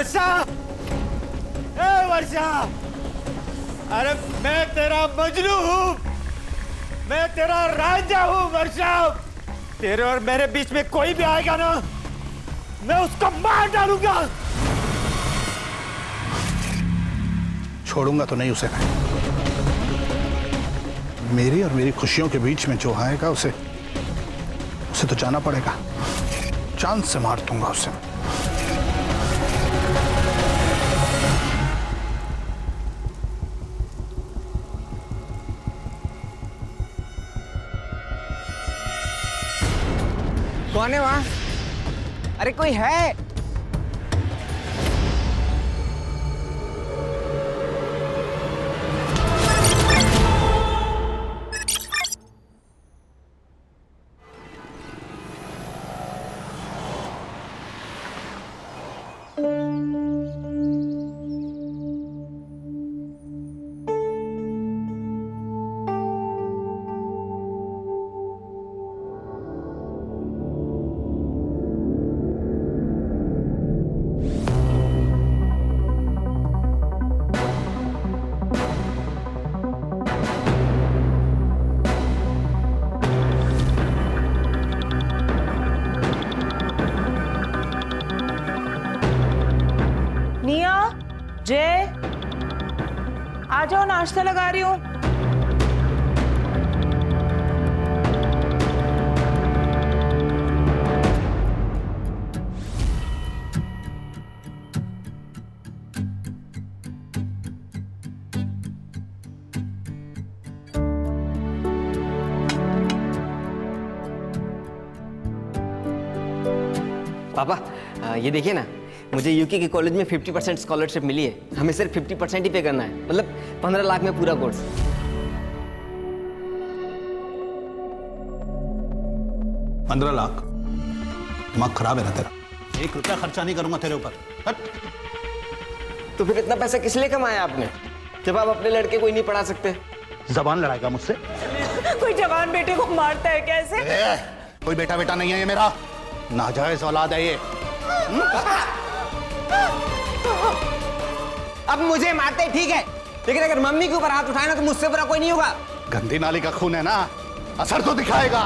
वर्षा, ए वर्षा, अरे मैं तेरा मजनू हूँ, मैं तेरा राजा हूँ वर्षा। तेरे और मेरे बीच में कोई भी आएगा ना, मैं उसको मार डालूंगा। छोड़ूंगा तो नहीं उसे मैं। मेरी और मेरी खुशियों के बीच में जो आएगा उसे तो जाना पड़ेगा। चांद से मार दूंगा उसे। कौन है वहां? अरे कोई है? जय, आ जाओ, नाश्ता लगा रही हूँ। पापा ये देखिए ना, मुझे यूके के कॉलेज में 50% स्कॉलरशिप मिली है। हमें सिर्फ 50% ही पे करना है, मतलब 15 लाख में पूरा कोर्स। 15 लाख? दिमाग खराब है ना तेरा? 1 रुपया खर्चा नहीं करूंगा तेरे ऊपर। हट। तो फिर इतना पैसा किस लिए कमाया आपने, जब आप अपने लड़के को ही नहीं पढ़ा सकते? जबान लड़ाएगा मुझसे? कोई जवान बेटे को मारता है कैसे? कोई बेटा बेटा नहीं है ये मेरा, नाजायज औलाद है ये। अब मुझे मारते ठीक है, लेकिन अगर मम्मी के ऊपर हाथ उठाए ना तो मुझसे बुरा कोई नहीं होगा। गंदी नाली का खून है ना, असर तो दिखाएगा।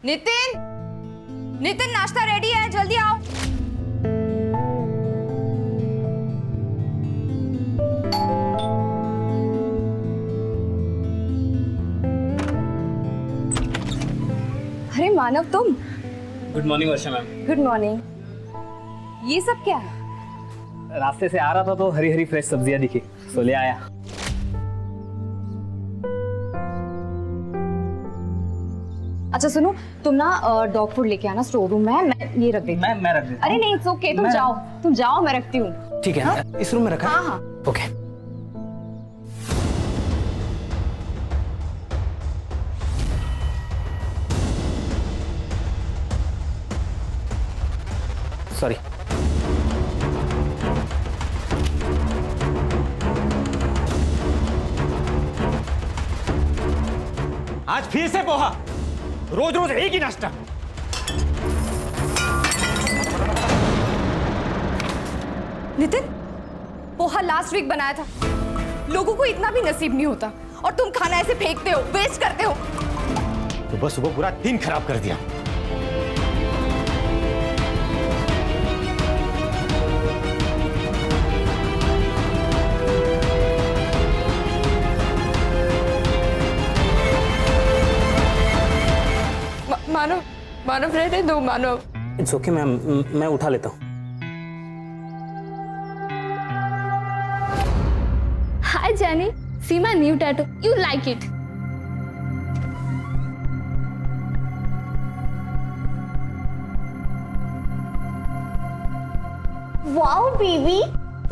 नितिन, नितिन नाश्ता रेडी है, जल्दी आओ। अरे मानव, तुम? गुड मॉर्निंग वर्षा मैम। Good morning. ये सब क्या है? रास्ते से आ रहा था तो हरी हरी फ्रेश सब्जियां दिखी, सो ले आया। अच्छा सुनो, तुम ना डॉग फूड लेके आना, स्टोर रूम में है, मैं ये रख देती हूँ। मैं रख देता हूँ। अरे नहीं, इट्स ओके, तुम जाओ, मैं रखती हूँ। ठीक है, हाँ? इस रूम में रखा? हाँ हाँ। ओके। सॉरी। आज फिर से पोहा, रोज रोज एक ही नाश्ता। नितिन, पोहा लास्ट वीक बनाया था, लोगों को इतना भी नसीब नहीं होता, और तुम खाना ऐसे फेंकते हो, वेस्ट करते हो। सुबह सुबह पूरा दिन खराब कर दिया। मानव रहने दो, मानव। इट्स ओके मैम, मैं उठा लेता हूँ। Hi Jenny, see my new tattoo. You like it? Wow, baby,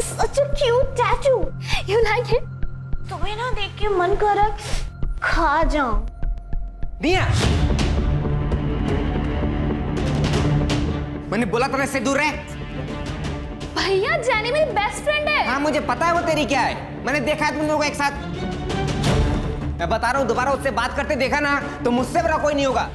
such a cute tattoo. You like it? तुम्हें ना देख के मन कर रहा है खा जाऊं। दिया, मैंने बोला था ना इससे दूर रह। भैया, जेनी मेरी बेस्ट फ्रेंड है। हाँ मुझे पता है वो तेरी क्या है, मैंने देखा है तुम लोगों को एक साथ। मैं बता रहा हूँ, दोबारा उससे बात करते देखा ना तो मुझसे बड़ा कोई नहीं होगा।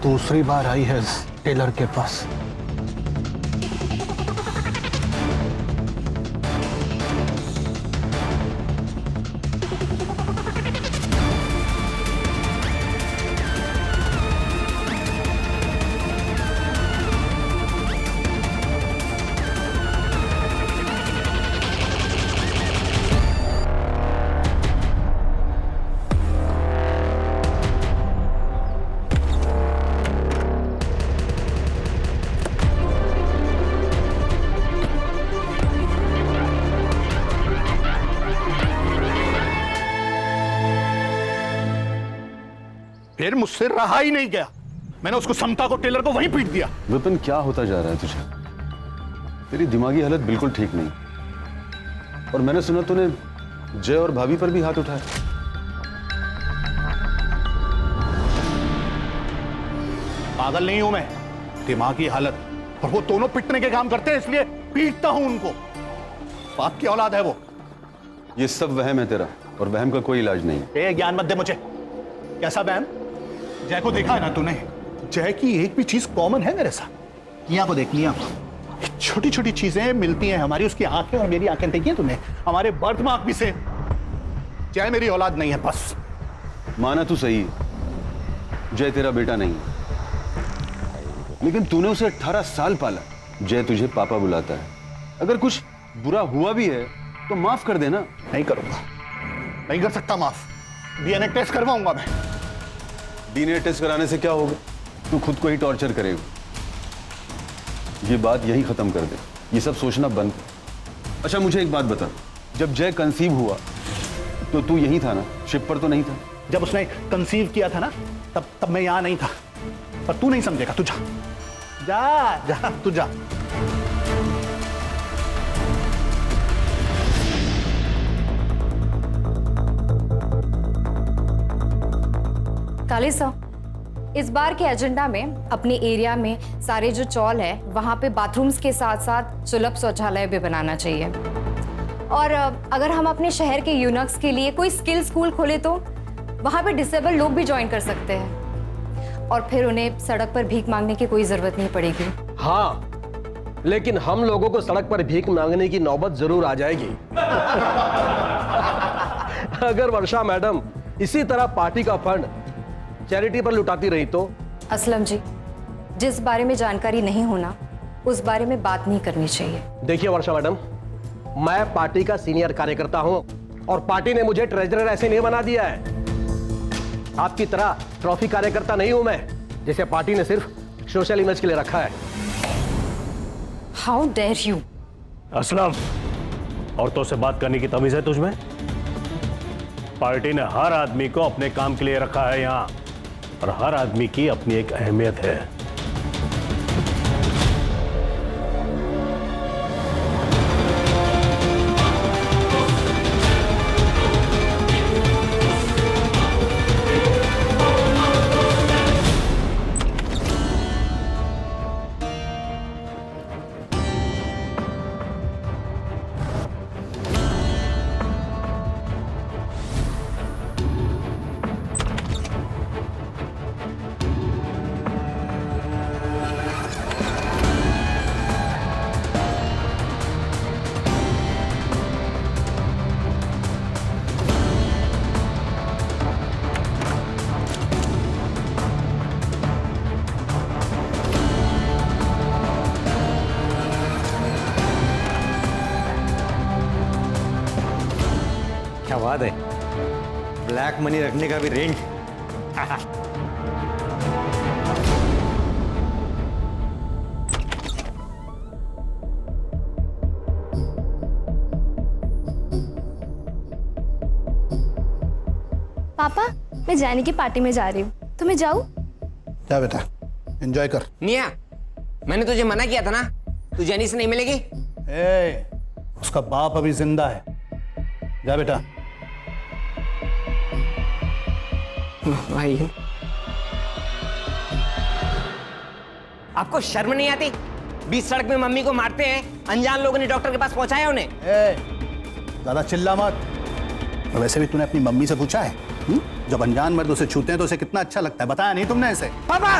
दूसरी बार आई है टेलर के पास। फिर मुझसे रहा ही नहीं गया, मैंने उसको समता को टेलर को वहीं पीट दिया। विपिन, क्या होता जा रहा है तुझे? तेरी दिमागी हालत बिल्कुल ठीक नहीं। और मैंने सुना तूने जय और भाभी पर भी हाथ उठाया। पागल नहीं हूं मैं, दिमागी हालत। और वो दोनों पिटने के काम करते हैं, इसलिए पीटता हूं उनको। बाप की औलाद है वो। ये सब वहम है तेरा, और वहम का कोई इलाज नहीं। ए, ज्ञान मत दे मुझे। कैसा वहम? जय को देखा है ना तूने? जय की एक भी चीज कॉमन है मेरे साथ। निया को देख लिया, छोटी छोटी चीजें मिलती हैं हमारी। उसकी आंखें और मेरी आंखें देखी हैं तूने? हमारे बर्थ मार्क भी से। जय मेरी औलाद नहीं है, बस। माना तू सही है, जय तेरा बेटा नहीं है, लेकिन तूने उसे 18 साल पाला। जय तुझे पापा बुलाता है। अगर कुछ बुरा हुआ भी है तो माफ कर देना। नहीं करूंगा, नहीं कर सकता माफ। डीएनए टेस्ट करवाऊंगा मैं। डीएनए टेस्ट कराने से क्या होगा? तू खुद को ही टॉर्चर करेगा। ये बात यही खत्म कर दे, ये सब सोचना बंद कर। अच्छा मुझे एक बात बता, जब जय कंसीव हुआ तो तू यही था ना? शिप पर तो नहीं था? जब उसने कंसीव किया था ना, तब मैं यहां नहीं था। पर तू नहीं समझेगा, तू जा जा जा, तू जा। काली साहब, इस बार के एजेंडा में अपने एरिया में सारे जो चौल है वहाँ पे बाथरूम्स के साथ साथ सुलभ शौचालय भी बनाना चाहिए। और अगर हम अपने शहर के यूनक्स के लिए कोई स्किल स्कूल खोले तो वहाँ पे डिसेबल लोग भी ज्वाइन कर सकते हैं, और फिर उन्हें सड़क पर भीख मांगने की कोई जरूरत नहीं पड़ेगी। हाँ, लेकिन हम लोगों को सड़क पर भीख मांगने की नौबत जरूर आ जाएगी। अगर वर्षा मैडम इसी तरह पार्टी का फंड चैरिटी पर लुटाती रही तो? असलम जी, जिस बारे में जानकारी नहीं होना उस बारे में बात नहीं करनी चाहिए। देखिए वर्षा मैडम, मैं पार्टी का सीनियर कार्यकर्ता हूं और पार्टी ने मुझे ट्रेजरर ऐसे नहीं बना दिया है। आपकी तरह ट्रॉफी कार्यकर्ता नहीं हूं मैं, जिसे पार्टी ने सिर्फ सोशल इमेज के लिए रखा है। How dare you! असलम, औरतों से बात करने की तमीज है तुझमें? पार्टी ने हर आदमी को अपने काम के लिए रखा है यहां, और हर आदमी की अपनी एक अहमियत है। क्या बात है, ब्लैक मनी रखने का भी रेंज। पापा, मैं जाने की पार्टी में जा रही हूँ, तो मैं जाऊँ? जा बेटा, एंजॉय कर। निया, मैंने तुझे मना किया था ना, तू जैनी से नहीं मिलेगी। ए, उसका बाप अभी जिंदा है, जा बेटा। भाई आपको शर्म नहीं आती? बीच सड़क में मम्मी को मारते हैं, अनजान लोगों ने डॉक्टर के पास पहुंचाया उन्हें। ज्यादा चिल्ला मत। और वैसे भी तूने अपनी मम्मी से पूछा है जब अनजान मर्द उसे छूते हैं तो उसे कितना अच्छा लगता है? बताया नहीं तुमने ऐसे? पापा,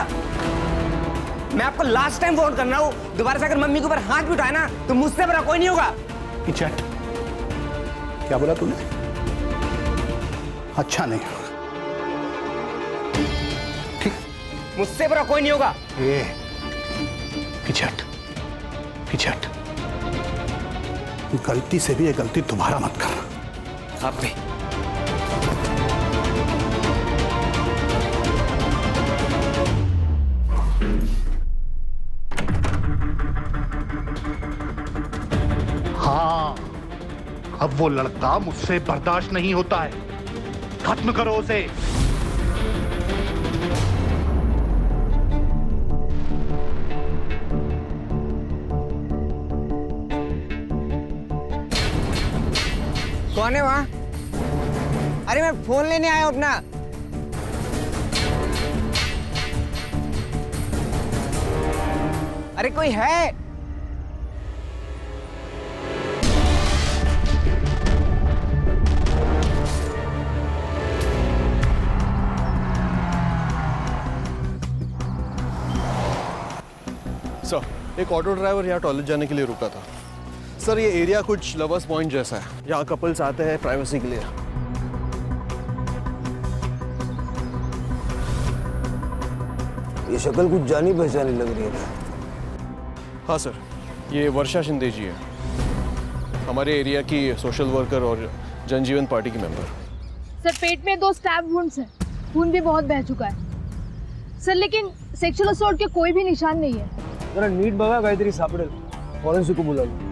मैं आपको लास्ट टाइम फोन कर रहा हूँ, दोबारा से अगर मम्मी के ऊपर हाथ भी उठाए ना तो मुझसे बड़ा कोई नहीं होगा। चट, क्या बोला तूने? अच्छा नहीं, ठीक, मुझसे बड़ा कोई नहीं होगा। पिछट, पिछट, गलती से भी ये गलती दोबारा मत करना। आप भी। हाँ, अब वो लड़का मुझसे बर्दाश्त नहीं होता है। खत्म करो उसे। कौन है वहां? अरे मैं फोन लेने आया हूं अपना। अरे कोई है? सर, एक ऑटो ड्राइवर यहाँ टॉयलेट जाने के लिए रुका था। सर, ये एरिया कुछ लवर्स पॉइंट जैसा है, यहाँ कपल्स आते हैं प्राइवेसी के लिए। ये शक्ल कुछ जानी पहचानी लग रही है। हाँ सर, ये वर्षा शिंदे जी है, हमारे एरिया की सोशल वर्कर और जनजीवन पार्टी की मेंबर। सर, पेट में 2 स्टैब वुंड्स हैं, खून भी बहुत बह चुका है सर, लेकिन सेक्सुअल असॉल्ट के कोई भी निशान नहीं है। जरा नीट बघा, काहीतरी सापडेल, फॉरेंसिक को बुला लो।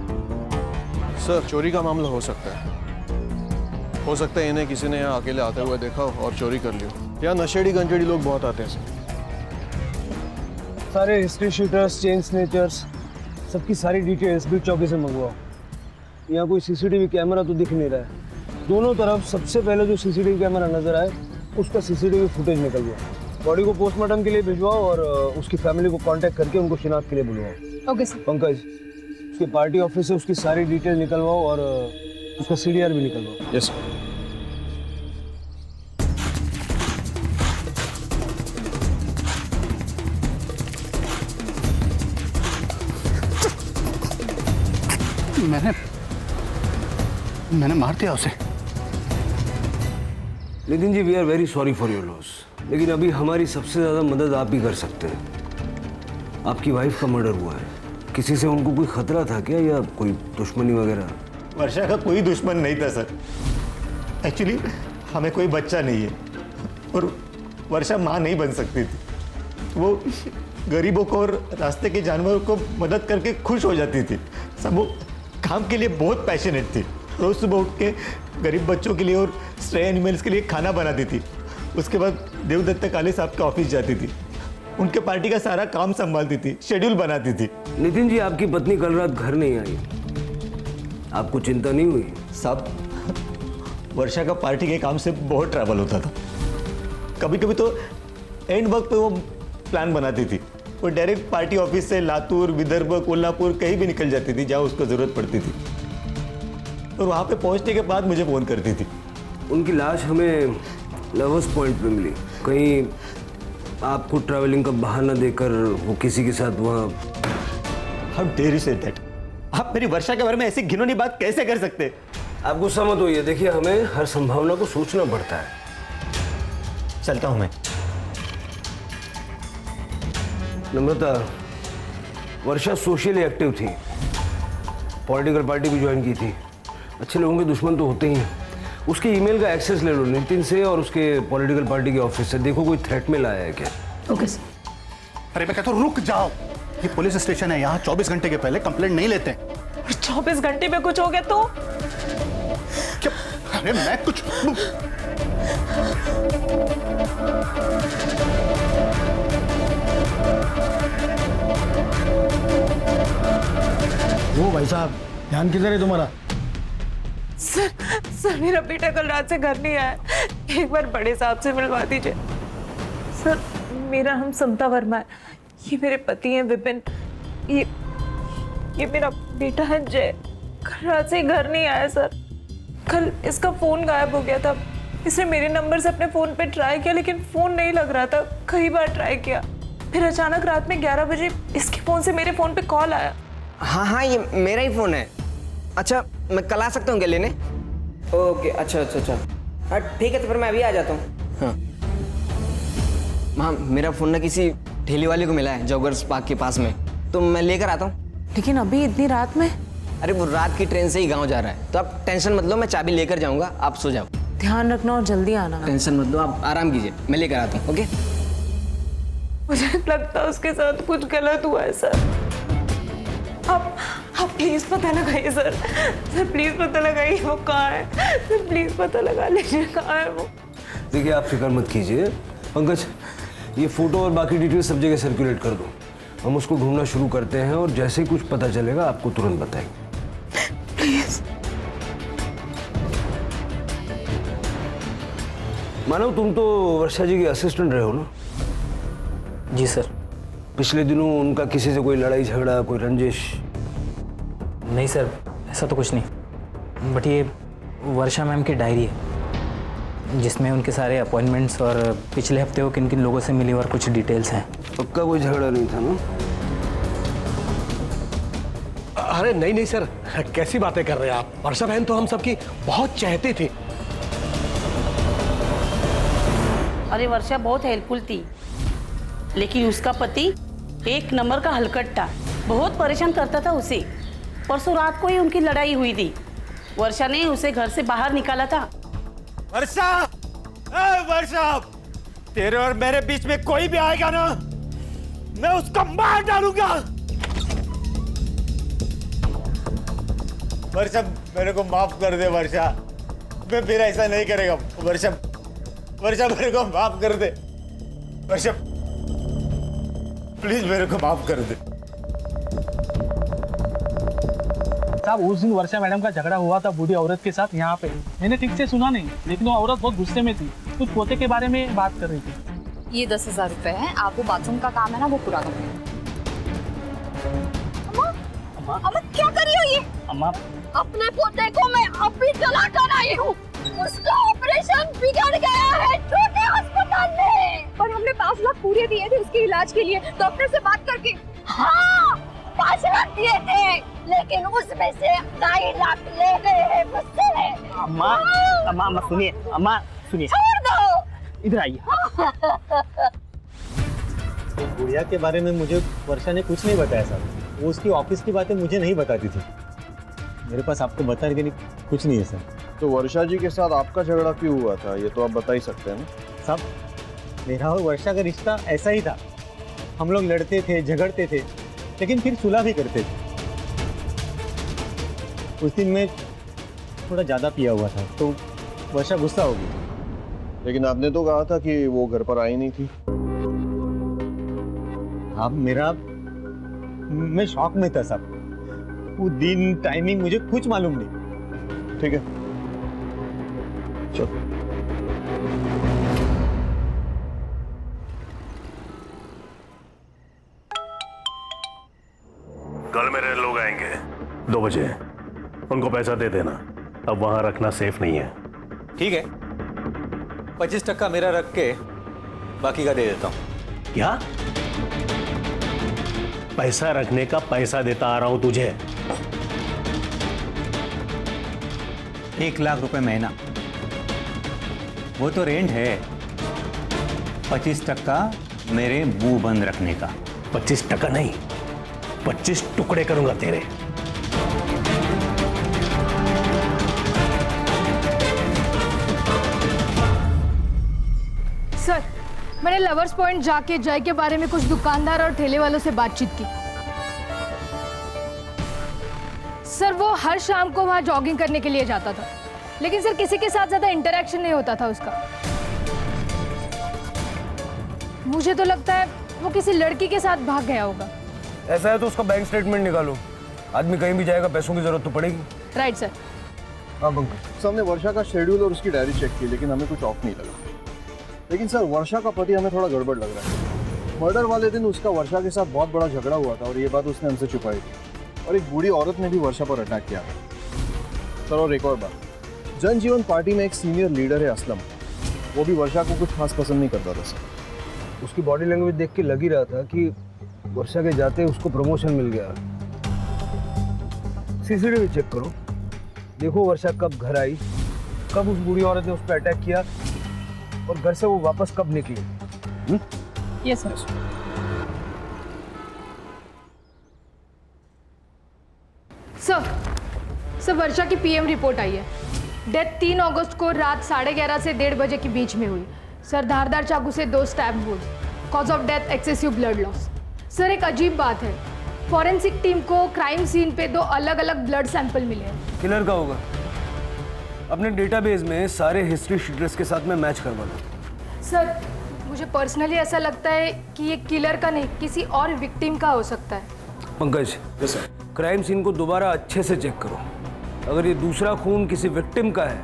सर, चोरी का मामला हो सकता है। हो सकता है इन्हें किसी ने यहाँ अकेले आते हुए देखा हो और चोरी कर लियो। यहाँ नशेड़ी गंजेड़ी लोग बहुत आते हैं सर। सारे हिस्ट्री शीटर्स, चेन स्नेचर्स, सबकी सारी डिटेल्स बीट चौकी से मंगवाओ। यहाँ कोई सीसीटीवी कैमरा तो दिख नहीं रहा है। दोनों तरफ सबसे पहले जो सीसीटीवी कैमरा नजर आए उसका सीसीटीवी फुटेज निकलवाओ। बॉडी को पोस्टमार्टम के लिए भिजवाओ और उसकी फैमिली को कांटेक्ट करके उनको शिनाख्त के लिए बुलवाओ। Okay sir. पंकज, उसके पार्टी ऑफिस से उसकी सारी डिटेल निकलवाओ और उसका सीडीआर भी निकलवाओ। Yes sir. मैंने मार दिया उसे। Nitin ji, we are very sorry for your loss, लेकिन अभी हमारी सबसे ज़्यादा मदद आप ही कर सकते हैं। आपकी वाइफ का मर्डर हुआ है, किसी से उनको कोई खतरा था क्या या कोई दुश्मनी वगैरह? वर्षा का कोई दुश्मन नहीं था सर। एक्चुअली हमें कोई बच्चा नहीं है और वर्षा माँ नहीं बन सकती थी। वो गरीबों को और रास्ते के जानवरों को मदद करके खुश हो जाती थी। सब वो काम के लिए बहुत पैशनेट थी। रोज सुबह उठ के गरीब बच्चों के लिए और स्ट्रे एनिमल्स के लिए खाना बनाती थी। उसके बाद देवदत्त काले साहब के ऑफिस जाती थी, उनके पार्टी का सारा काम संभालती थी, शेड्यूल बनाती थी। नितिन जी, आपकी पत्नी कल रात घर नहीं आई, आपको चिंता नहीं हुई? साहब, वर्षा का पार्टी के काम से बहुत ट्रैवल होता था। कभी कभी तो एंड वक्त पे वो प्लान बनाती थी। वो डायरेक्ट पार्टी ऑफिस से लातूर, विदर्भ, कोल्हापुर कहीं भी निकल जाती थी जहाँ उसको जरूरत पड़ती थी और वहाँ पे पहुँचने के बाद मुझे फ़ोन करती थी। उनकी लाश हमें लवर्स पॉइंट पे मिली। कहीं आपको ट्रैवलिंग का बहाना देकर वो किसी के साथ वहाँ? How dare you say that? आप मेरी वर्षा के बारे में ऐसी घिनौनी बात कैसे कर सकते? आप गुस्सा मत होइए, देखिए हमें हर संभावना को सोचना पड़ता है। चलता हूँ मैं। नम्रता, वर्षा सोशली एक्टिव थी, पॉलिटिकल पार्टी भी ज्वाइन की थी। अच्छे लोगों के दुश्मन तो होते ही हैं। उसके ईमेल का एक्सेस ले लो नितिन से और उसके पॉलिटिकल पार्टी के ऑफिस से, देखो कोई थ्रेट में लाया है क्या। Okay sir. अरे मैं कहता हूँ रुक जाओ, ये पुलिस स्टेशन है, यहाँ 24 घंटे के पहले कंप्लेंट नहीं लेते। 24 घंटे में कुछ हो गया तो? क्या? अरे मैं कुछ वो भाई साहब, ध्यान किधर है तुम्हारा? सर मेरा बेटा कल रात से घर नहीं आया, एक बार बड़े साहब से मिलवा दीजिए। सर मेरा नाम समता वर्मा है, ये मेरे पति हैं विपिन, ये मेरा बेटा है जय। कल रात से घर नहीं आया सर। कल इसका फोन गायब हो गया था, इसने मेरे नंबर से अपने फोन पे ट्राई किया लेकिन फोन नहीं लग रहा था, कई बार ट्राई किया। फिर अचानक रात में 11 बजे इसके फोन से मेरे फोन पे कॉल आया। हाँ हाँ, ये मेरा ही फोन है। अच्छा, मैं कल आ सकता हूँ क्या लेने? ओके, अच्छा अच्छा अच्छा, हाँ ठीक है, तो फिर मैं अभी आ जाता हूँ। हाँ हाँ, मेरा फ़ोन ना किसी ठेली वाले को मिला है जॉगर्स पार्क के पास में, तो मैं लेकर आता हूँ। लेकिन अभी इतनी रात में? अरे वो रात की ट्रेन से ही गाँव जा रहा है, तो आप टेंशन मत लो, मैं चाबी लेकर जाऊँगा, आप सो जाओ। ध्यान रखना और जल्दी आना। टेंशन मत लो, आप आराम कीजिए, मैं लेकर आता हूँ। ओके। मुझे लगता है उसके साथ कुछ गलत हुआ है सर। आप प्लीज पता लगाइए सर, प्लीज पता लगाइए वो कहाँ है, सर प्लीज पता लगा लीजिए कहाँ है वो। देखिए आप फिक्र मत कीजिए पंकज, ये फोटो और बाकी डिटेल सब जगह सर्कुलेट कर दो, हम उसको ढूंढना शुरू करते हैं और जैसे ही कुछ पता चलेगा आपको तुरंत बताएंगे। प्लीज। मानव, तुम तो वर्षा जी के असिस्टेंट रहे हो ना? जी सर। पिछले दिनों उनका किसी से कोई लड़ाई झगड़ा, कोई रंजिश? नहीं सर, ऐसा तो कुछ नहीं, बट ये वर्षा मैम की डायरी है जिसमें उनके सारे अपॉइंटमेंट्स और पिछले हफ्ते वो किन किन लोगों से मिली और कुछ डिटेल्स हैं। पक्का कोई झगड़ा नहीं था ना? अरे नहीं नहीं सर, कैसी बातें कर रहे हैं आप? वर्षा बहन तो हम सबकी बहुत चाहती थी। अरे वर्षा बहुत हेल्पफुल थी, लेकिन उसका पति एक नंबर का हलकट था, बहुत परेशान करता था उसे। परसों रात को ही उनकी लड़ाई हुई थी, वर्षा ने उसे घर से बाहर निकाला था। वर्षा, वर्षा, तेरे और मेरे बीच में कोई भी आएगा ना, मैं उसको मार डालूंगा। वर्षा, मेरे को माफ कर दे वर्षा, मैं फिर ऐसा नहीं करेगा। वर्षा, वर्षा मेरे को माफ कर दे। वर्षा प्लीज मेरे को माफ कर दे। साहब, उस दिन वर्षा मैडम का झगड़ा हुआ था बूढ़ी औरत के साथ यहाँ पे, मैंने ठीक से सुना नहीं, लेकिन वो औरत बहुत गुस्से में थी, कुछ पोते के बारे में बात कर रही थी। ये 10,000 रुपए है, आप वो बाथरूम का काम है ना वो पूरा करें। अम्मा, अम्मा क्या कर रही हो ये? अम्मा, अपने पोते को मैं अभी जला कर आई हूँ, उसका ऑपरेशन बिगड़ गया है छोटे अस्पताल में। पर हमने 5 लाख पूरे दिए थे उसके इलाज के लिए, डॉक्टर से बात करके। हाँ 5 लाख दिए थे, लेकिन उसमें से 2.5 लाख ले गए हैं मुझसे। अम्मा, अम्मा, अम्मा सुनिए, अम्मा सुनिए, छोड़ दो, इधर आइए। गुड़िया के बारे में मुझे वर्षा ने कुछ नहीं बताया सर, वो उसकी ऑफिस की बातें मुझे नहीं बताती थी, मेरे पास आपको बताने के लिए कुछ नहीं है सर। तो वर्षा जी के साथ आपका झगड़ा क्यों हुआ था, ये तो आप बता ही सकते हैं ना? साहब, मेरा और वर्षा का रिश्ता ऐसा ही था, हम लोग लड़ते थे, झगड़ते थे, लेकिन फिर सुलह भी करते थे। उस दिन मैं थोड़ा ज़्यादा पिया हुआ था, तो वर्षा गुस्सा हो गई। लेकिन आपने तो कहा था कि वो घर पर आई नहीं थी। अब मैं शॉक में था साहब, वो दिन टाइमिंग मुझे कुछ मालूम नहीं। ठीक है, चलो। कल मेरे लोग आएंगे 2 बजे, उनको पैसा दे देना, अब वहां रखना सेफ नहीं है। ठीक है, 25% मेरा रख के बाकी का दे देता हूँ। क्या? पैसा रखने का पैसा देता आ रहा हूं तुझे। 1 लाख रुपए महीना, वो तो रेंट है। 25% मेरे मुंह बंद रखने का। 25% नहीं, 25 टुकड़े करूंगा तेरे। सर, मैंने लवर्स पॉइंट जाके जय के बारे में कुछ दुकानदार और ठेले वालों से बातचीत की। सर, वो हर शाम को वहां जॉगिंग करने के लिए जाता था, लेकिन सर किसी के साथ ज्यादा इंटरेक्शन नहीं होता था उसका। मुझे तो लगता है वो किसी लड़की के साथ भाग गया होगा। ऐसा है तो उसका बैंक स्टेटमेंट निकालो, आदमी कहीं भी जाएगा पैसों की जरूरत तो पड़ेगी। Right sir. हाँ पंकज, सर हमने वर्षा का शेड्यूल और उसकी डायरी चेक की, लेकिन हमें कुछ ऑफ नहीं लगा। लेकिन सर वर्षा का पति हमें थोड़ा गड़बड़ लग रहा है। मर्डर वाले दिन उसका वर्षा के साथ बहुत बड़ा झगड़ा हुआ था और ये बात उसने हमसे छुपाई थी। और एक बूढ़ी औरत ने भी वर्षा पर अटैक किया था। सर और एक और बात, जनजीवन पार्टी में एक सीनियर लीडर है असलम, वो भी वर्षा को कुछ खास पसंद नहीं करता था सर। उसकी बॉडी लैंग्वेज देख के लग ही रहा था कि वर्षा के जाते उसको प्रमोशन मिल गया। सीसीटीवी चेक करो, देखो वर्षा कब घर आई, कब उस बूढ़ी औरत ने उस पर अटैक किया और घर से वो वापस कब निकली। Yes sir. सर वर्षा की पीएम रिपोर्ट आई है। डेथ 3 अगस्त को रात 11:30 से 1:30 बजे के बीच में हुई। सर धारदार चाकू से 2 stab wound. Cause of death excessive blood loss. Sir एक अजीब बात है, फॉरेंसिक टीम को क्राइम सीन पे 2 अलग-अलग ब्लड सैंपल मिले हैं। किलर का होगा। अपने डेटाबेस में सारे हिस्ट्री शीटर्स के साथ में मैच करवा लो। सर मुझे पर्सनली ऐसा लगता है कि ये किलर का नहीं, किसी और विक्टिम का हो सकता है। पंकज, क्राइम सीन को दोबारा अच्छे से चेक करो। अगर ये दूसरा खून किसी विक्टिम का है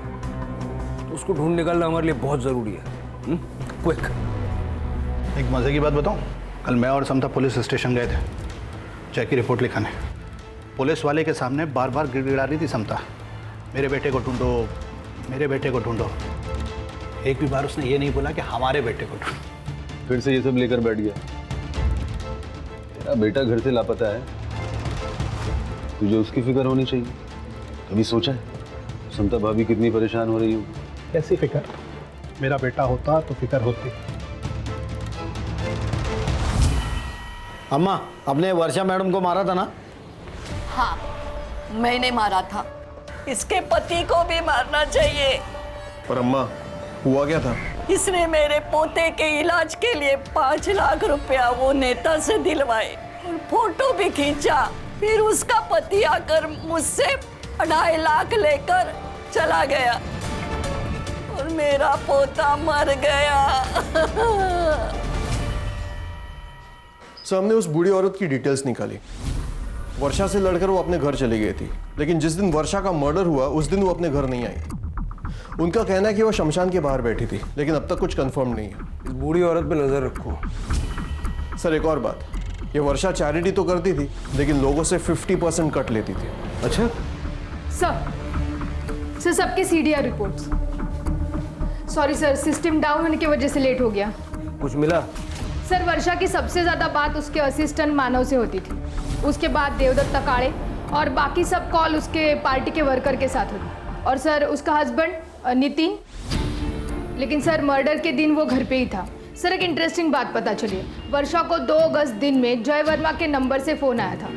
तो उसको ढूंढ निकालना हमारे लिए बहुत जरूरी है। क्विक। एक मजे की बात बताऊं, कल मैं और समता पुलिस स्टेशन गए थे जय की रिपोर्ट लिखाने। पुलिस वाले के सामने बार बार गिड़गिड़ा रही थी समता, मेरे बेटे को ढूंढो, मेरे बेटे को ढूंढो। एक भी बार उसने ये नहीं बोला कि हमारे बेटे को ढूंढो। फिर से ये सब लेकर बैठ गया। तेरा बेटा घर से लापता है, तुझे उसकी फिक्र होनी चाहिए। कभी सोचा है समता भाभी कितनी परेशान हो रही हो? कैसी फिक्र? मेरा बेटा होता तो फिक्र होती। अम्मा, आपने वर्षा मैडम को मारा था ना? हाँ, मैंने मारा था। इसके पति को भी मारना चाहिए। पर अम्मा, हुआ क्या था? इसने मेरे पोते के इलाज के लिए 5 लाख रुपया वो नेता से दिलवाए और फोटो भी खींचा। फिर उसका पति आकर मुझसे 2.5 लाख लेकर चला गया और मेरा पोता मर गया। सर हमने उस बूढ़ी औरत की डिटेल्स निकाली। वर्षा से लड़कर वो अपने घर चली गई थी, लेकिन जिस दिन वर्षा का मर्डर हुआ उस दिन वो अपने घर नहीं आई। उनका कहना है कि वो शमशान के बाहर बैठी थी, लेकिन अब तक कुछ कंफर्म नहीं है। इस बूढ़ी औरत पे नजर रखो। सर एक और बात, ये वर्षा चैरिटी तो करती थी, लेकिन लोगों से 50% कट लेती थी। अच्छा सर सबके CDR reports. Sorry sir, system down होने की वजह से लेट हो गया। कुछ मिला? सर वर्षा की सबसे ज्यादा बात उसके असिस्टेंट मानव से होती थी, उसके बाद देवदत्त तकाड़े और बाकी सब कॉल उसके पार्टी के वर्कर के साथ होती। और सर उसका हस्बैंड नितिन, लेकिन सर मर्डर के दिन वो घर पे ही था। सर एक इंटरेस्टिंग बात पता चली, वर्षा को 2 अगस्त दिन में जय वर्मा के नंबर से फोन आया था।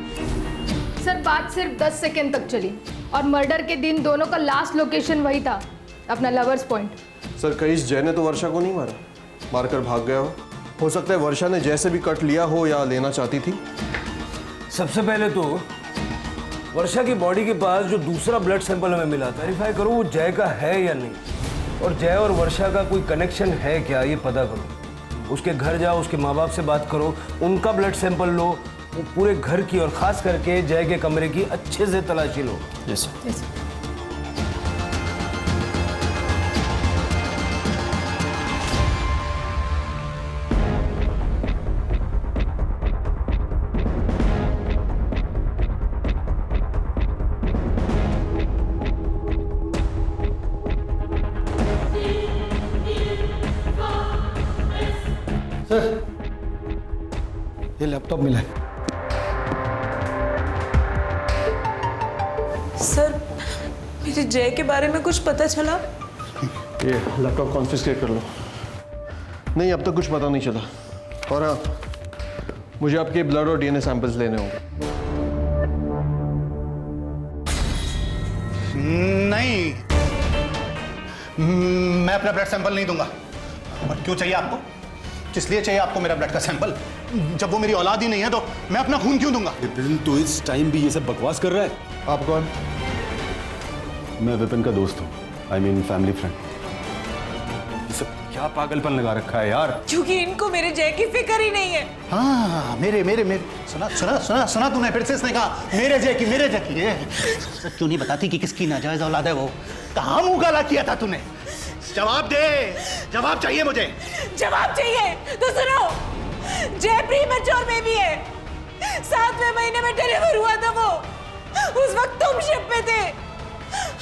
सर बात सिर्फ 10 सेकेंड तक चली और मर्डर के दिन दोनों का लास्ट लोकेशन वही था, अपना लवर्स पॉइंट। सर कहीं जय ने तो वर्षा को नहीं मारा, मारकर भाग गया हो सकता है वर्षा ने जैसे भी कट लिया हो या लेना चाहती थी। सबसे पहले तो वर्षा की बॉडी के पास जो दूसरा ब्लड सैंपल हमें मिला, वेरीफाई करो वो जय का है या नहीं, और जय और वर्षा का कोई कनेक्शन है क्या ये पता करो। उसके घर जाओ, उसके माँ बाप से बात करो, उनका ब्लड सैंपल लो, वो पूरे घर की और खास करके जय के कमरे की अच्छे से तलाशी लो। Yes sir. ये लैपटॉप मिला है। सर मेरे जय के बारे में कुछ पता चला? ये लैपटॉप कॉन्फिस्केट कर लो। नहीं अब तक कुछ पता नहीं चला। और हाँ, मुझे आपके ब्लड और डीएनए सैंपल्स लेने होंगे। नहीं, मैं अपना ब्लड सैंपल नहीं दूंगा। और क्यों चाहिए आपको? किस लिए चाहिए आपको मेरा ब्लड का सैंपल? जब वो मेरी औलाद ही नहीं है तो मैं अपना खून क्यों दूंगा? विपिन तो इस टाइम भी ये सब बकवास कर रहा है। आप कौन? मैं विपिन का दोस्त हूँ, आई मीन फैमिली फ्रेंड। ये सब क्या क्या पागलपन लगा रखा है यार? क्योंकि इनको मेरे जय की फिक्र ही नहीं है। हाँ, मेरे मेरे मेरे सुना सुना सुना सुना तूने फिर से इसने कहा मेरे जय की ये सच क्यों नहीं बताती कि किसकी नाजायज औलाद है वो? कहाँ मुंह काला किया था तूने? जवाब दे, जवाब चाहिए मुझे। जवाब चाहिए तो सुनो, जय प्रीमैच्योर बेबी है। 7वें महीने में डिलीवर हुआ था वो। उस वक्त तुम शिप पे थे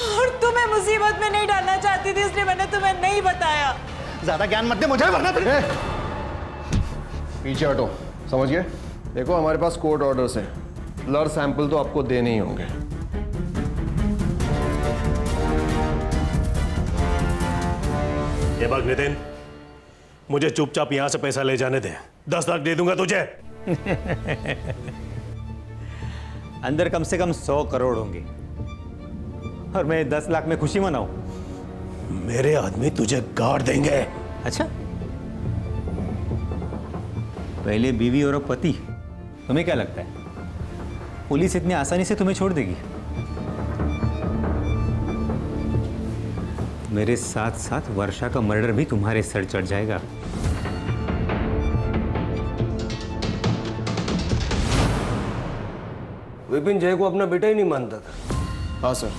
और तुम्हें मुसीबत में नहीं डालना चाहती थी, इसलिए मैंने तुम्हें नहीं बताया। ज्यादा ज्ञान मत दे मुझे, वरना तुझे। पीछे हटो, समझ गए? देखो हमारे पास कोर्ट ऑर्डर्स हैं, ब्लड सैंपल तो आपको देने ही होंगे। ये बात नितिन, मुझे चुपचाप यहां से पैसा ले जाने दे। 10 लाख दे दूंगा तुझे। अंदर कम से कम 100 करोड़ होंगे और मैं 10 लाख में खुशी मनाऊं? मेरे आदमी तुझे गाड़ देंगे। अच्छा, पहले बीवी और अब पति। तुम्हें क्या लगता है पुलिस इतनी आसानी से तुम्हें छोड़ देगी? मेरे साथ साथ वर्षा का मर्डर भी तुम्हारे सर चढ़ जाएगा। विपिन जय को अपना बेटा ही नहीं मानता था। हाँ सर,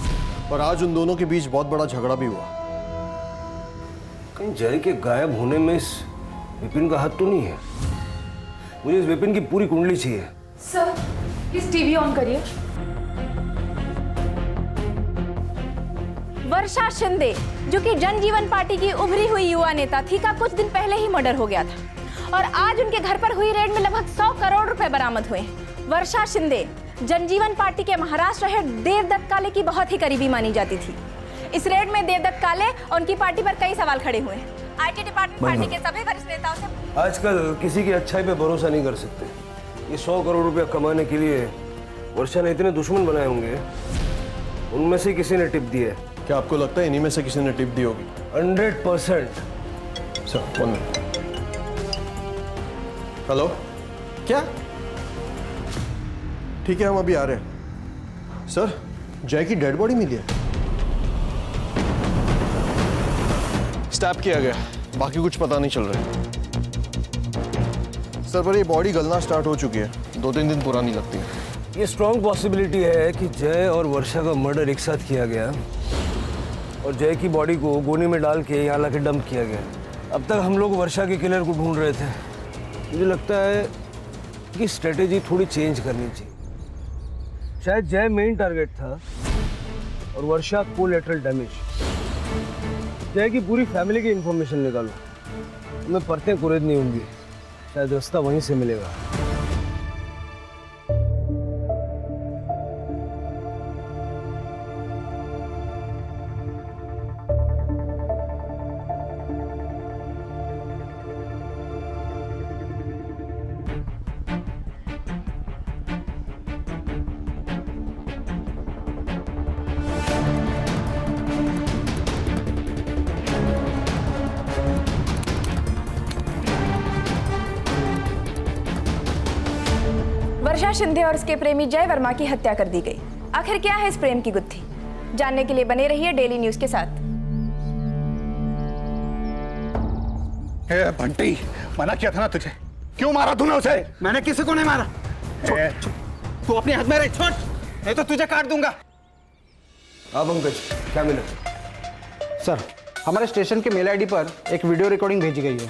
और आज उन दोनों के बीच बहुत बड़ा झगड़ा भी हुआ। कहीं जय के गायब होने में इस विपिन का हाथ तो नहीं है? मुझे इस विपिन की पूरी कुंडली चाहिए। सर प्लीज टीवी ऑन करिए। वर्षा शिंदे, जो कि जनजीवन पार्टी की उभरी हुई युवा नेता थी, का कुछ दिन पहले ही मर्डर हो गया था और आज उनके घर पर हुई रेड में लगभग 100 करोड़ रुपए बरामद हुए। वर्षा शिंदे जनजीवन पार्टी के महाराष्ट्र हेड देवदत्त काले की बहुत ही करीबी मानी जाती थी। इस रेड में देवदत्त काले और उनकी पार्टी पर कई सवाल खड़े हुए हैं। आईटी डिपार्टमेंट पार्टी के सभी वरिष्ठ नेताओं से आजकल किसी की अच्छाई पे भरोसा नहीं कर सकते। ये 100 करोड़ रुपया कमाने के लिए वर्षा ने इतने दुश्मन बनाए होंगे, उनमें से किसी ने टिप दी है। क्या आपको लगता है इन्हीं में से किसी ने टिप दी होगी? 100%। Sir 1 minute. हेलो, क्या? ठीक है, हम अभी आ रहे हैं। सर, जय की डेड बॉडी मिली है। स्टैप किया गया, बाकी कुछ पता नहीं चल रहा है। सर, पर ये बॉडी गलना स्टार्ट हो चुकी है, 2-3 दिन पुरानी लगती है। ये स्ट्रॉन्ग पॉसिबिलिटी है कि जय और वर्षा का मर्डर एक साथ किया गया और जय की बॉडी को गोनी में डाल के यहाँ लाके डंप किया गया। अब तक हम लोग वर्षा के किलर को ढूंढ रहे थे। मुझे लगता है कि स्ट्रेटेजी थोड़ी चेंज करनी चाहिए। शायद जय मेन टारगेट था और वर्षा कोलैटरल डैमेज। जय की पूरी फैमिली की इंफॉर्मेशन निकालो, मैं परतें कुरेदनी होंगी, शायद रास्ता वहीं से मिलेगा। वर्षा शिंदे और उसके प्रेमी जय वर्मा की हत्या कर दी गई। आखिर क्या है इस प्रेम की गुत्थी? जानने के लिए बने रहिए डेली न्यूज के साथ। बंटी, मना किया था ना तुझे, क्यों मारा तूने उसे? मैंने किसी को नहीं मारा। तू अपने हाथ में रख, छोड़, नहीं तो तुझे काट दूंगा। अब पंकज, क्या मिला? सर, हमारे स्टेशन के मेल आईडी पर एक वीडियो रिकॉर्डिंग भेजी गई है।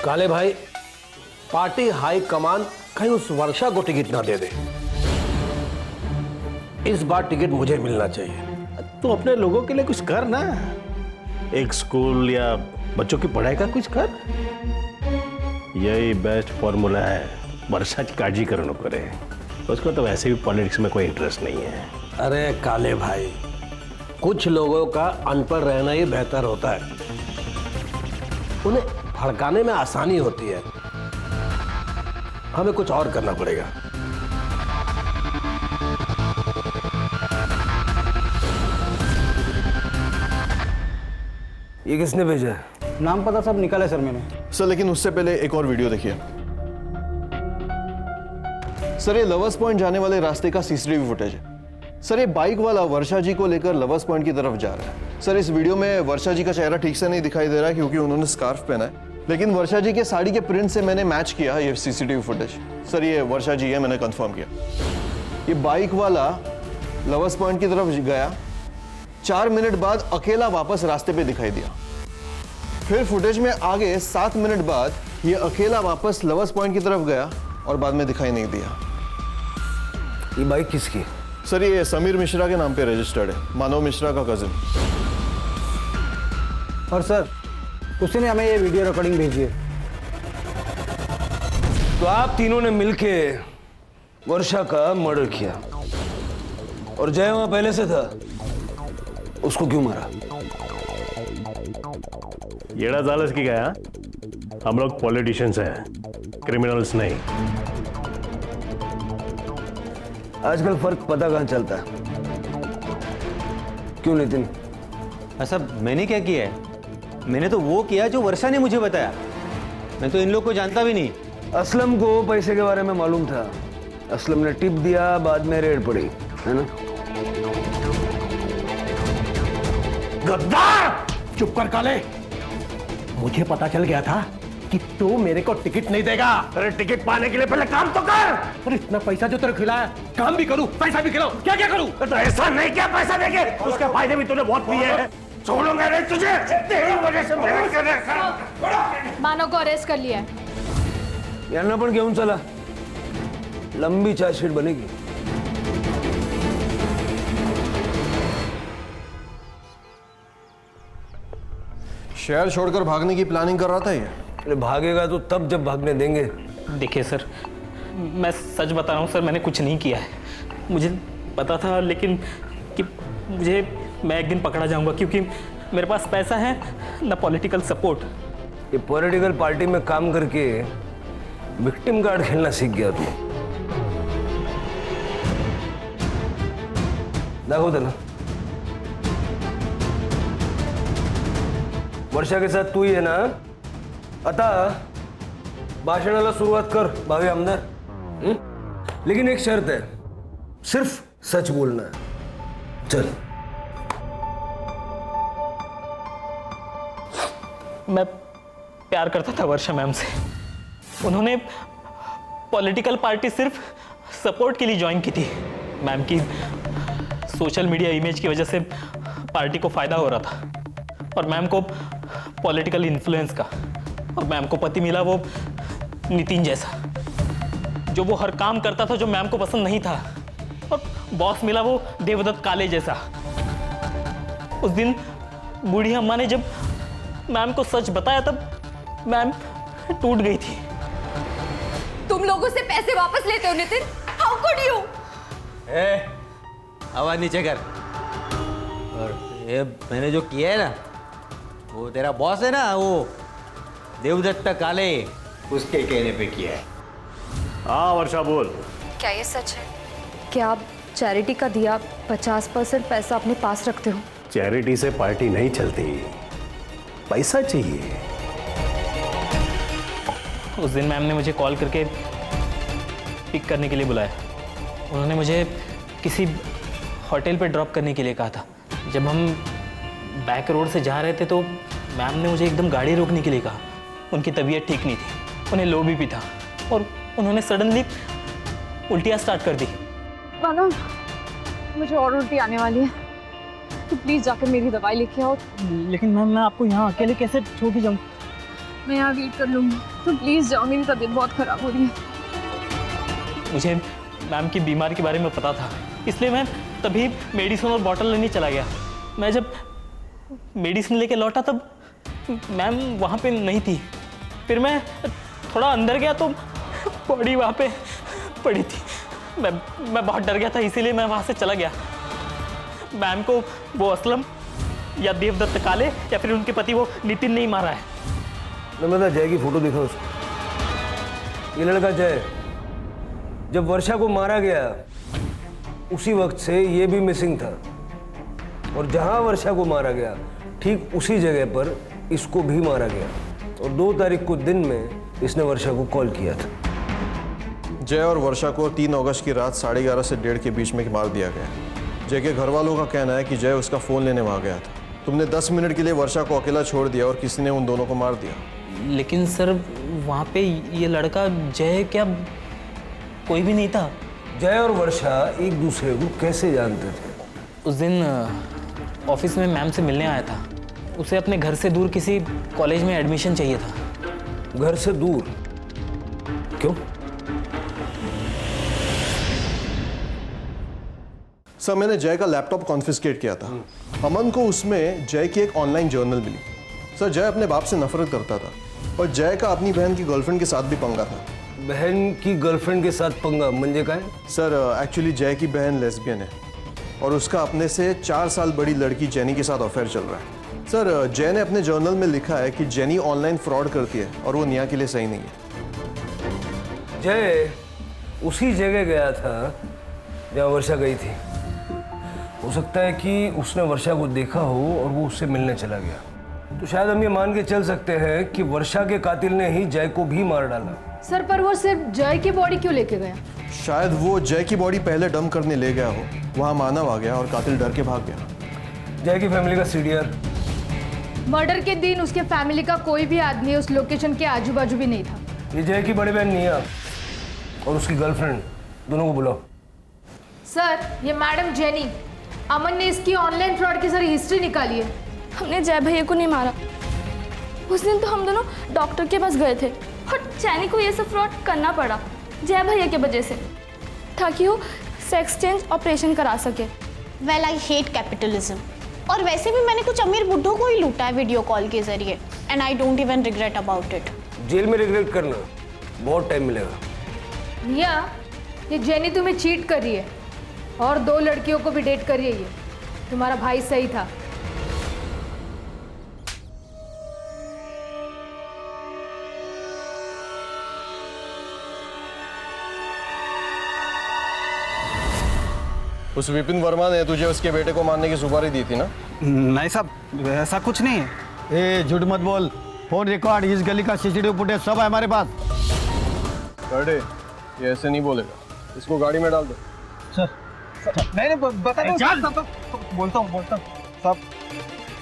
काले भाई, पार्टी हाई कमान कहीं उस वर्षा को टिकट ना दे दे। इस बार टिकट मुझे मिलना चाहिए। तू अपने लोगों के लिए कुछ कर ना, एक स्कूल या बच्चों की पढ़ाई का कुछ कर। यही बेस्ट फॉर्मूला है वर्षा की काळजी करू नको रे। उसको तो वैसे भी पॉलिटिक्स में कोई इंटरेस्ट नहीं है। अरे काले भाई, कुछ लोगों का अनपढ़ रहना ही बेहतर होता है, उन्हें भड़काने में आसानी होती है। हमें कुछ और करना पड़ेगा। ये किसने भेजा है? नाम पता सब निकाला सर मैंने। सर, लेकिन उससे पहले एक और वीडियो देखिए। सर, ये लवर्स पॉइंट जाने वाले रास्ते का सीसीटीवी फुटेज है। सर, ये बाइक वाला वर्षा जी को लेकर लवर्स पॉइंट की तरफ जा रहा है। सर इस वीडियो में वर्षा जी का चेहरा ठीक से नहीं दिखाई दे रहा है क्योंकि उन्होंने स्कार्फ पहना है, लेकिन वर्षा जी के साड़ी के प्रिंट से मैंने मैच किया ये सीसीटीवी फुटेज। सर ये वर्षा जी है, मैंने कंफर्म किया। ये बाइक वाला लवर्स पॉइंट की तरफ गया, 4 मिनट बाद अकेला वापस रास्ते पे दिखाई दिया। फिर फुटेज में आगे 7 मिनट बाद ये अकेला वापस लवर्स पॉइंट की तरफ गया और बाद में दिखाई नहीं दिया। ये बाइक किसकी? सर ये समीर मिश्रा के नाम पे रजिस्टर्ड है, मानव मिश्रा का कजिन। और सर उसने हमें ये वीडियो रिकॉर्डिंग भेजी है। तो आप तीनों ने मिलके वर्षा का मर्डर किया और जय वहां पहले से था, उसको क्यों मारा? येड़ा जालस की गया, हम लोग पॉलिटिशियंस हैं, क्रिमिनल्स नहीं। आजकल फर्क पता कहां चलता है? क्यों नितिन? ऐसा मैंने क्या किया है? मैंने तो वो किया जो वर्षा ने मुझे बताया। मैं तो इन लोग को जानता भी नहीं। असलम को पैसे के बारे में मालूम था, असलम ने टिप दिया, बाद में रेड पड़ी, है ना? गद्दार! चुप कर काले। मुझे पता चल गया था कि तू मेरे को टिकट नहीं देगा। अरे टिकट पाने के लिए पहले काम तो कर। अरे इतना पैसा जो तेरे खिलाया, काम भी करूं, पैसा भी खिलाऊं, क्या क्या करूं? तो ऐसा नहीं क्या पैसा देके, उसके फायदे भी तूने बहुत पिए हैं। छोड़ूंगा नहीं तुझे, तेरी वजह से मेरे करने। मानव को अरेस्ट कर लिया है। यांना पण घेऊन चला, लंबी चार्जशीट बनेगी। शहर छोड़कर भागने की प्लानिंग कर रहा था ये। अरे भागेगा तो तब जब भागने देंगे। देखिए सर, मैं सच बता रहा हूँ सर, मैंने कुछ नहीं किया है। मुझे पता था लेकिन कि मैं एक दिन पकड़ा जाऊंगा क्योंकि मेरे पास पैसा है ना पॉलिटिकल सपोर्ट। ये पॉलिटिकल पार्टी में काम करके विक्टिम कार्ड खेलना सीख गया तू। दाखव त्याला। वर्षा के साथ तू ही है ना? आता भाषणाला सुरुवात कर भावी आमदार। लेकिन एक शर्त है, सिर्फ सच बोलना है। चल। मैं प्यार करता था वर्षा मैम से। उन्होंने पॉलिटिकल पार्टी सिर्फ सपोर्ट के लिए ज्वाइन की थी। मैम की सोशल मीडिया इमेज की वजह से पार्टी को फायदा हो रहा था और मैम को पॉलिटिकल इन्फ्लुएंस का। और मैम को पति मिला वो नितिन जैसा, जो वो हर काम करता था जो मैम को पसंद नहीं था। और बॉस मिला वो देवदत्त काले जैसा। उस दिन बूढ़ी अम्मा ने जब मैम को सच बताया तब मैम टूट गई थी। तुम लोगों से पैसे वापस लेते हो नितिन? How could you? आवाज नीचे कर। और ये मैंने जो किया है ना, वो तेरा बॉस है ना, वो देवदत्त काले, उसके कहने पे किया है। हाँ वर्षा बोल। क्या ये सच है? क्या आप चैरिटी का दिया 50% पैसा अपने पास रखते हो? चैरिटी से पार्टी नहीं चलती, पैसा चाहिए। उस दिन मैम ने मुझे कॉल करके पिक करने के लिए बुलाया। उन्होंने मुझे किसी होटल पे ड्रॉप करने के लिए कहा था। जब हम बैक रोड से जा रहे थे तो मैम ने मुझे एकदम गाड़ी रोकने के लिए कहा। उनकी तबीयत ठीक नहीं थी, उन्हें लो बीपी था और उन्होंने सडनली उल्टियाँ स्टार्ट कर दी। मानव, मुझे और उल्टी आने वाली है, तो प्लीज जाकर मेरी दवाई लेके आओ। लेकिन मैम मैं आपको यहाँ अकेले कैसे छोड़ के जाऊँ? मैं यहाँ वेट कर लूँगी, तो प्लीज जाओ, मेरी तबीयत बहुत खराब हो रही है। मुझे मैम की बीमारी के बारे में पता था, इसलिए मैं तभी मेडिसिन और बॉटल लेने चला गया। मैं जब मेडिसिन लेके लौटा तब मैम वहाँ पे नहीं थी। फिर मैं थोड़ा अंदर गया तो बॉडी वहाँ पे पड़ी थी। मैं बहुत डर गया था, इसीलिए मैं वहाँ से चला गया। मैम को वो असलम या देवदत्त काले या फिर उनके पति वो नितिन ने ही मारा है। मैं जय की फोटो देखा उसको। ये लड़का जय जब वर्षा को मारा गया उसी वक्त से ये भी मिसिंग था, और जहां वर्षा को मारा गया ठीक उसी जगह पर इसको भी मारा गया। और 2 तारीख को दिन में इसने वर्षा को कॉल किया था। जय और वर्षा को 3 अगस्त की रात 11:30 से 1:30 के बीच में मार दिया गया। जय के घर वालों का कहना है कि जय उसका फ़ोन लेने वहाँ गया था। तुमने 10 मिनट के लिए वर्षा को अकेला छोड़ दिया और किसी ने उन दोनों को मार दिया। लेकिन सर वहाँ पे ये लड़का जय क्या कोई भी नहीं था। जय और वर्षा एक दूसरे को कैसे जानते थे? उस दिन ऑफिस में मैम से मिलने आया था। उसे अपने घर से दूर किसी कॉलेज में एडमिशन चाहिए था। घर से दूर? क्यों? सर मैंने जय का लैपटॉप कॉन्फिस्केट किया था। अमन को उसमें जय की एक ऑनलाइन जर्नल मिली। सर जय अपने बाप से नफरत करता था और जय का अपनी बहन की गर्लफ्रेंड के साथ भी पंगा था। बहन की गर्लफ्रेंड के साथ पंगा म्हणजे काय? सर एक्चुअली जय की बहन लेस्बियन है और उसका अपने से 4 साल बड़ी लड़की जेनी के साथ अफेयर चल रहा है। सर जय ने अपने जर्नल में लिखा है कि जेनी ऑनलाइन फ्रॉड करती है और वो निया के लिए सही नहीं है। जय उसी जगह गया था जहाँ वर्षा गई थी। हो सकता है कि उसने वर्षा को देखा हो और वो उससे मिलने चला गया। तो शायद हम ये मान के चल सकते हैं कि वर्षा के कातिल ने ही जय को भी मार डाला। सर पर वो सिर्फ जय की बॉडी क्यों लेके गया? शायद वो जय की बॉडी पहले डंप करने ले गया हो, वहाँ मानव आ गया और कातिल डर के भाग गया। जय की फैमिली का सीडीआर? मर्डर के दिन उसके फैमिली का कोई भी आदमी उस लोकेशन के आजू बाजू भी नहीं था। ये जय की बड़ी बहन निया और उसकी गर्लफ्रेंड दोनों को बुलाओ। सर ये मैडम जेनी, अमन ने इसकी ऑनलाइन फ्रॉड की सारी हिस्ट्री निकाली है। हमने जय भैया को नहीं मारा। उस दिन तो हम दोनों डॉक्टर के पास गए थे और जैनी को ये सब फ्रॉड करना पड़ा जय भैया की वजह से, ताकि वो सेक्स चेंज ऑपरेशन करा सके। Well I hate capitalism. और वैसे भी मैंने कुछ अमीर बुड्ढों को ही लूटा है वीडियो कॉल के जरिए and I don't even regret about it. जेल में रिग्रेट करना बहुत टाइम मिलेगा। निया, ये जेनी तुम्हें चीट कर रही है और 2 लड़कियों को भी डेट कर रही है। ये तुम्हारा भाई सही था। उस विपिन वर्मा ने तुझे उसके बेटे को मारने की सुपारी दी थी ना? नहीं साहब, ऐसा कुछ नहीं है। ए झूठ मत बोल। फोन रिकॉर्ड, इस गली का सीसीटीवी फुटेज सब है हमारे पास। अरे ये ऐसे नहीं बोलेगा, इसको गाड़ी में डाल दो। सर नहीं बता दो। बोलता हूँ साहब,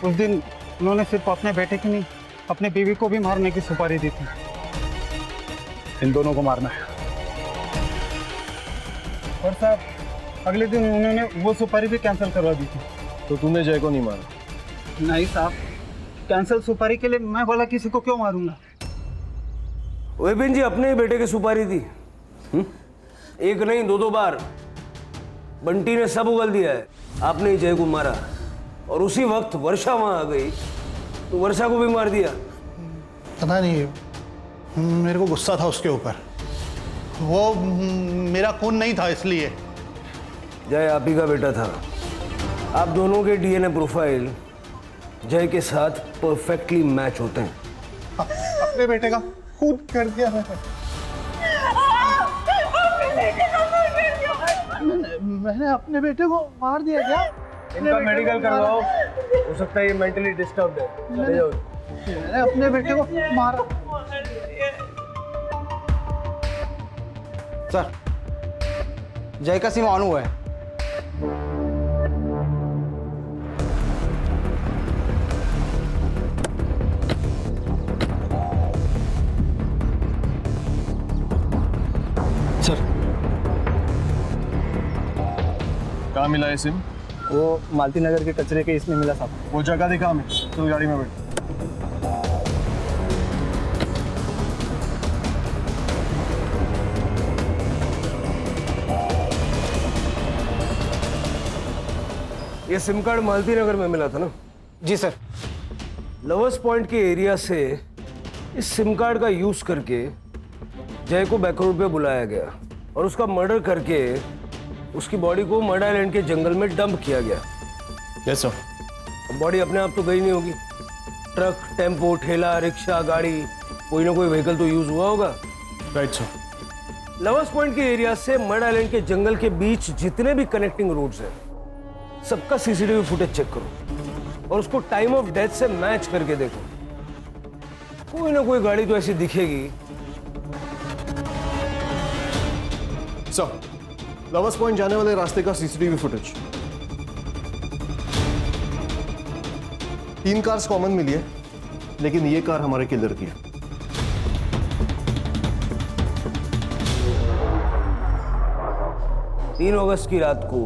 उस दिन उन्होंने सिर्फ अपने बेटे की नहीं, अपने बीवी को भी मारने की सुपारी दी थी। इन दोनों को मारना है। और साहब अगले दिन उन्होंने वो सुपारी भी कैंसिल करवा दी थी। तो तूने जय को नहीं मारा? नहीं साहब, कैंसिल सुपारी के लिए मैं बोला किसी को क्यों मारूंगा। विपिन जी अपने ही बेटे की सुपारी दी। एक नहीं 2 बार बंटी ने सब उगल दिया है। आपने ही जय को मारा और उसी वक्त वर्षा वहां आ गई तो वर्षा को भी मार दिया। पता नहीं, मेरे को गुस्सा था उसके ऊपर। वो मेरा खून नहीं था इसलिए। जय आप ही का बेटा था। आप दोनों के डीएनए प्रोफाइल जय के साथ परफेक्टली मैच होते हैं। अपने बेटे का खून कर दिया मैंने अपने बेटे को मार दिया क्या? इनका मेडिकल करवाओ, हो सकता है ये मेंटली डिस्टर्ब्ड है। चले जाओ। मैंने अपने बेटे को मारा। सर जय का सिम ऑन हुआ है। सर कहाँ मिला है सिम? वो मालती नगर के कचरे के इसमें मिला साहब। वो जगह दिखा हमें, तो गाड़ी में बैठ। ये सिम कार्ड मालती नगर में मिला था ना? जी सर। लवर्स पॉइंट के एरिया से इस सिम कार्ड का यूज करके जय को बैकरोड पे बुलाया गया और उसका मर्डर करके उसकी बॉडी को मर्डर आइलैंड के जंगल में डंप किया गया। Yes sir. बॉडी अपने आप तो गई नहीं होगी। ट्रक, टेम्पो, ठेला, रिक्शा, गाड़ी, कोई ना कोई व्हीकल तो यूज हुआ होगा। Right sir. लवर्स पॉइंट के एरिया से मर्डर आइलैंड के जंगल के बीच जितने भी कनेक्टिंग रोड्स हैं सबका सीसीटीवी फुटेज चेक करो और उसको टाइम ऑफ डेथ से मैच करके देखो। कोई ना कोई गाड़ी तो ऐसी दिखेगी। सर लवर्स पॉइंट जाने वाले रास्ते का सीसीटीवी फुटेज। 3 कार्स कॉमन मिली है, लेकिन ये कार हमारे किलर की है। तीन अगस्त की रात को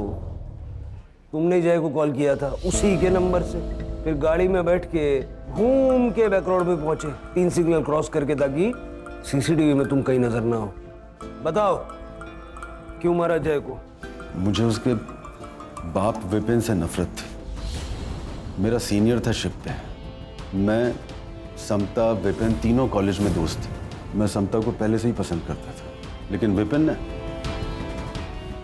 तुमने जय को कॉल किया था उसी के नंबर से, फिर गाड़ी में बैठ के घूम के बैक रोड पे पहुंचे 3 सिग्नल क्रॉस करके, ताकि सीसीटीवी में तुम कहीं नजर ना हो। बताओ क्यों मारा जय को? मुझे उसके बाप विपिन से नफरत थी। मेरा सीनियर था शिप पे। मैं, समता, विपिन तीनों कॉलेज में दोस्त थे। मैं समता को पहले से ही पसंद करता था, लेकिन विपिन ने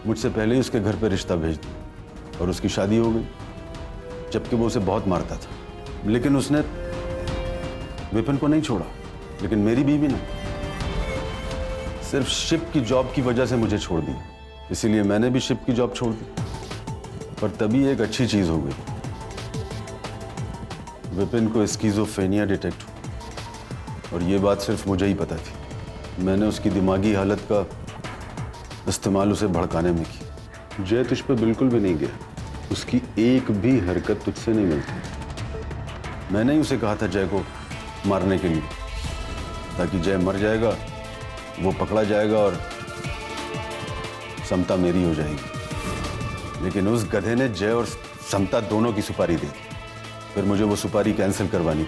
मुझसे पहले ही उसके घर पे रिश्ता भेज दिया और उसकी शादी हो गई, जबकि वो उसे बहुत मारता था। लेकिन उसने विपिन को नहीं छोड़ा, लेकिन मेरी बीवी ने सिर्फ शिप की जॉब की वजह से मुझे छोड़ दी। इसीलिए मैंने भी शिप की जॉब छोड़ दी। पर तभी एक अच्छी चीज हो गई, विपिन को स्किज़ोफ्रेनिया डिटेक्ट हुआ, और ये बात सिर्फ मुझे ही पता थी। मैंने उसकी दिमागी हालत का इस्तेमाल उसे भड़काने में की। जय तुझ पे बिल्कुल भी नहीं गया, उसकी एक भी हरकत तुझसे नहीं मिलती। मैंने ही उसे कहा था जय को मारने के लिए, ताकि जय मर जाएगा, वो पकड़ा जाएगा और समता मेरी हो जाएगी। लेकिन उस गधे ने जय और समता दोनों की सुपारी दी। फिर मुझे वो सुपारी कैंसिल करवानी,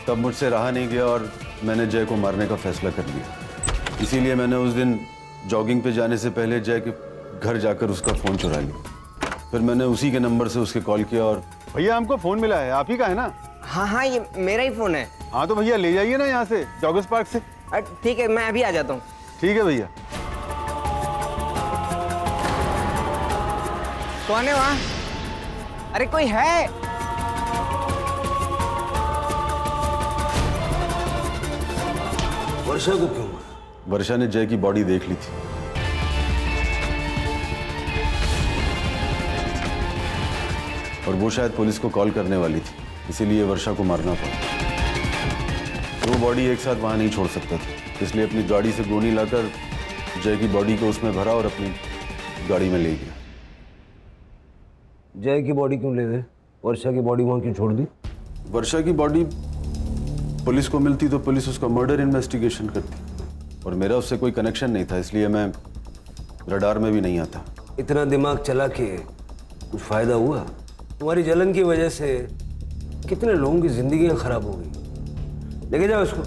तब मुझसे रहा नहीं गया और मैंने जय को मारने का फैसला कर लिया। इसीलिए मैंने उस दिन जॉगिंग पे जाने से पहले जय के घर जाकर उसका फ़ोन चुरा लिया। फिर मैंने उसी के नंबर से उसके कॉल किया और भैया हमको फ़ोन मिला है, आप ही का है ना? हाँ हाँ, ये मेरा ही फ़ोन है। हाँ तो भैया ले जाइए ना यहाँ से, जॉगर्स पार्क से। ठीक है, मैं अभी आ जाता हूँ। ठीक है भैया। कौन है वहाँ? अरे कोई है? वर्षा को क्यों? वर्षा ने जय की बॉडी देख ली थी। और वो शायद पुलिस को कॉल करने वाली थी, इसीलिए वर्षा को मारना पड़ा। वो बॉडी एक साथ वहां नहीं छोड़ सकता था, इसलिए अपनी गाड़ी से गोनी लाकर जय की बॉडी को उसमें भरा और अपनी गाड़ी में ले गया। जय की बॉडी क्यों ले गए? वर्षा की बॉडी वहां क्यों छोड़ दी? वर्षा की बॉडी पुलिस को मिलती तो पुलिस उसका मर्डर इन्वेस्टिगेशन करती, और मेरा उससे कोई कनेक्शन नहीं था, इसलिए मैं रडार में भी नहीं आता। इतना दिमाग चला के कुछ फायदा हुआ? तुम्हारी जलन की वजह से कितने लोगों की जिंदगियां खराब हो गई। लेके जाओ इसको।